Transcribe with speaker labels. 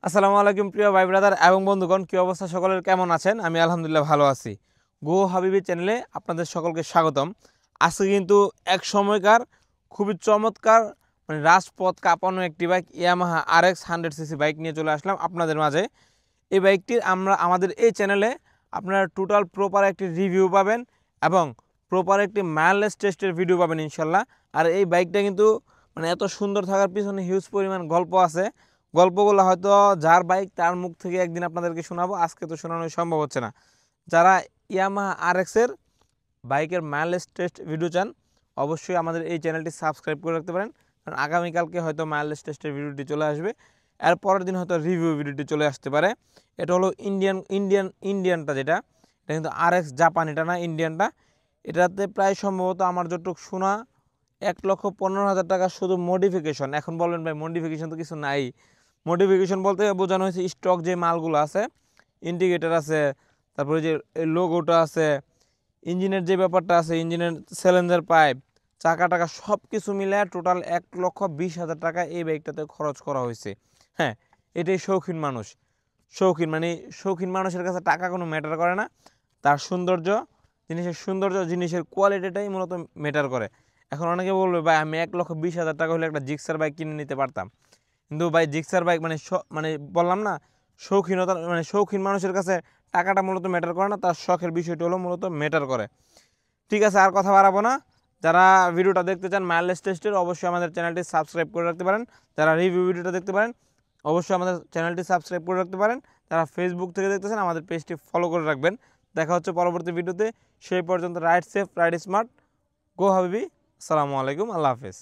Speaker 1: আসসালামু আলাইকুম প্রিয় ভাই ব্রাদার এবং বন্ধুগণ, কি অবস্থা সকলের, কেমন আছেন? আমি আলহামদুলিল্লাহ ভালো আছি। গো হাবিবি চ্যানেলে আপনাদের সকলকে স্বাগতম। আজকে কিন্তু এক সময়কার খুবই চমৎকার রাজপথ কাঁপানো একটি bike Yamaha RX 100cc bike নিয়ে চলে আসলাম আপনাদের মাঝে। এই বাইকটির আমাদের এই চ্যানেলে আপনারা টোটাল প্রপার একটি রিভিউ পাবেন এবং প্রপার একটি মাইলেজ টেস্টের ভিডিও পাবেন ইনশাল্লাহ। আর এই বাইকটা কিন্তু এত সুন্দর থাকার পিছনে হিউজ পরিমাণ গল্প আছে। গল্পগুলো হয়তো যার বাইক তার মুখ থেকে একদিন আপনাদেরকে শোনাবো, আজকে তো শোনানো সম্ভব হচ্ছে না। যারা ইয়ামাহা RX এর বাইকের মাইলেজ টেস্ট ভিডিও চান অবশ্যই আমাদের এই চ্যানেলটি সাবস্ক্রাইব করে রাখতে পারেন, কারণ আগামীকালকে হয়তো মাইলেজ টেস্টের ভিডিওটি চলে আসবে। এর পরের দিন হয়তো রিভিউ ভিডিওটি চলে আসতে পারে। এটা হলো ইন্ডিয়ানটা, যেটা এটা কিন্তু RX জাপান, এটা না ইন্ডিয়ানটা। এটাতে প্রায় সম্ভবত আমার যতটুকু শোনা 1,15,000 টাকা শুধু মডিফিকেশন। এখন বলবেন ভাই মডিফিকেশন তো কিছু নাই। মডিফিকেশন বলতে বোঝানো হয়েছে স্টক যে মালগুলো আছে, ইন্ডিকেটার আছে, তারপরে যে লোগোটা আছে, ইঞ্জিনের যে ব্যাপারটা আছে, ইঞ্জিনের সিলিন্ডার পাইপ, চাকা টাকা সব কিছু মিলে টোটাল 1,20,000 টাকা এই বাইকটাতে খরচ করা হয়েছে। হ্যাঁ, এটাই শৌখিন মানুষ। শৌখিন মানুষের কাছে টাকা কোনো ম্যাটার করে না, তার সৌন্দর্য, জিনিসের কোয়ালিটিটাই মূলত ম্যাটার করে। এখন অনেকে বলবে ভাই আমি 1,20,000 টাকা হলে একটা জিক্সার বাইক কিনে নিতে পারতাম, কিন্তু ভাই জিক্সার বাইক বললাম না, শৌখিনতা শৌখিন মানুষের কাছে টাকাটা মূলত ম্যাটার করে না, তার শখের বিষয়টি হলো মূলত ম্যাটার করে। ঠিক আছে, আর কথা বাড়াবো না। যারা ভিডিওটা দেখতে চান মাইলেজ টেস্টের, অবশ্যই আমাদের চ্যানেলটি সাবস্ক্রাইব করে রাখতে পারেন। যারা রিভিউ ভিডিওটা দেখতে পারেন অবশ্যই আমাদের চ্যানেলটি সাবস্ক্রাইব করে রাখতে পারেন। যারা ফেসবুক থেকে দেখতেছেন আমাদের পেজটি ফলো করে রাখবেন। দেখা হচ্ছে পরবর্তী ভিডিওতে। সেই পর্যন্ত রাইড সেফ, রাইড স্মার্ট, গো হাবিবি। আসসালামু আলাইকুম, আল্লাহ হাফেজ।